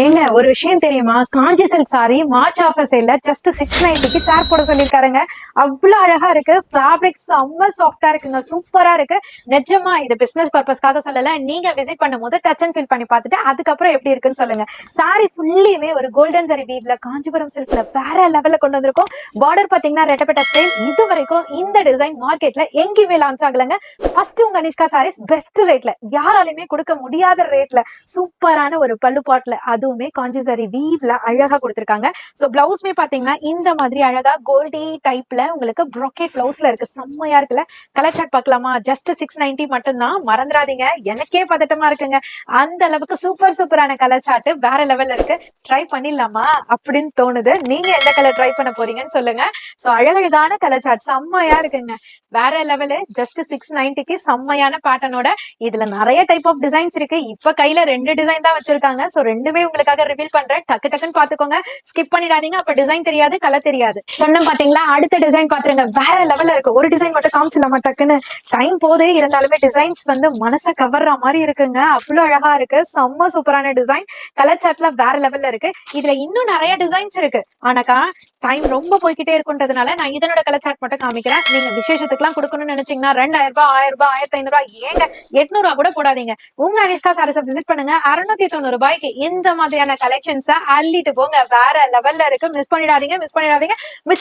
ஏங்க ஒரு விஷயம் தெரியுமா? Kanchi silk sari March offer சேல்ல ஜஸ்ட் 690க்கு ஷேர் போட சொல்லிருக்காருங்க. அவ்வளவு அழகா இருக்கு. ஃபேப்ரிக் செம்ம சாஃப்டா இருக்குங்க. சூப்பரா இருக்கு. நிஜமா இது பிசினஸ் பர்பஸ்க்காக சொல்லல. நீங்க விசிட் பண்ணும்போது டச் அண்ட் ஃபீல் பண்ணி பார்த்துட்டு அதுக்கப்புறம் எப்படி இருக்குன்னு சொல்லுங்க. சாரி ஃபுல்லியுமே ஒரு கோல்டன் ஜரி வீவ்ல காஞ்சிபுரம் சில்க்ல வேற லெவல்ல கொண்டு வந்திருக்கோம். பார்டர் பாத்தீங்கன்னா ரெட்டப்பட்ட ஸ்டைல். இது வரைக்கும் இந்த டிசைன் மார்க்கெட்ல எங்கேயுமே லான்ச் ஆகலங்க. ஃபர்ஸ்ட் உங்க கனிஷ்கா சாரீஸ் பெஸ்ட் ரேட்ல யாராலையுமே கொடுக்க முடியாத ரேட்ல சூப்பரான ஒரு பல்லு பாட்ல அதுவுமே காஞ்சி சாரி வீவ்ல அழகா கொடுத்திருக்காங்க. சோ பிளவுஸ்மே பாத்தீங்கன்னா இந்த மாதிரி அழகா கோல்டி டைப்ல உங்களுக்கு ப்ரோக்கேட் பிளவுஸ்ல இருக்கு. செம்மையா இருக்குல்ல. கலர் சார்ட் பார்க்கலாமா? ஜஸ்ட் 690 மட்டும்தான். மறந்துடாதீங்க. எனக்கே பதட்டமா இருக்குங்க. அந்த அளவுக்கு சூப்பரான கலர் சார்ட் வேற லெவல்ல இருக்கு. ட்ரை பண்ணிடலாமா அப்படின்னு தோணுது. நீங்க எந்த கலர் ட்ரை பண்ண போறீங்கன்னு சொல்லுங்க. சோ அழகழகான கலர் சார்ட் செம்மையா இருக்குங்க. வேற லெவலு. ஜஸ்ட் 690க்கு செம்மையான பேட்டர்னோட இதுல நிறைய டைப் ஆஃப் டிசைன்ஸ் இருக்கு. இப்ப கையில 2 டிசைன் தான் வச்சிருக்காங்க. சோ ரெண்டுமே உங்களுக்காக ரிவீல் பண்றேன். டக்குன்னு பாத்துக்கோங்க. ஸ்கிப் பண்ணிடாதீங்க. அப்ப டிசைன் தெரியாது, கலர் தெரியாது. சொன்ன பாத்தீங்களா? அடுத்த டிசைன் பாத்துருங்க. வேற லெவல்ல இருக்கு. ஒரு டிசைன் மட்டும் காமிச்சிடலாமா டக்குன்னு? டைம் போதே இருந்தாலுமே டிசைன்ஸ் வந்து மனசை கவர்ற மாதிரி இருக்குங்க. அவ்வளவு அழகா இருக்கு. செம்ம சூப்பரான டிசைன். கலர் சார்ட்ல வேற லெவல்ல இருக்கு. இதுல இன்னும் நிறைய டிசைன்ஸ் இருக்கு. ஆனாக்கா டைம் ரொம்ப போய்கிட்டே இருக்குன்றதுனால நான் இதனோட கலர் சார்ட் மட்டும் காமிக்கிறேன். நீங்க விசேஷத்துக்குலாம் கொடுக்கணும்னு நினைச்சீங்கன்னா 2000 ரூபாய், 1000 ரூபாய், 1500 ஏங்க 800 கூட போடாதீங்க. உங்க அனிஷ்கா சாரீஸை விசிட் பண்ணுங்க. 690 இந்த மாதிரியான கலெக்ஷன்ஸை அள்ளிட்டு போங்க. வேற லெவல்ல இருக்கு. மிஸ்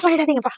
பண்ணிடாதீங்கப்பா.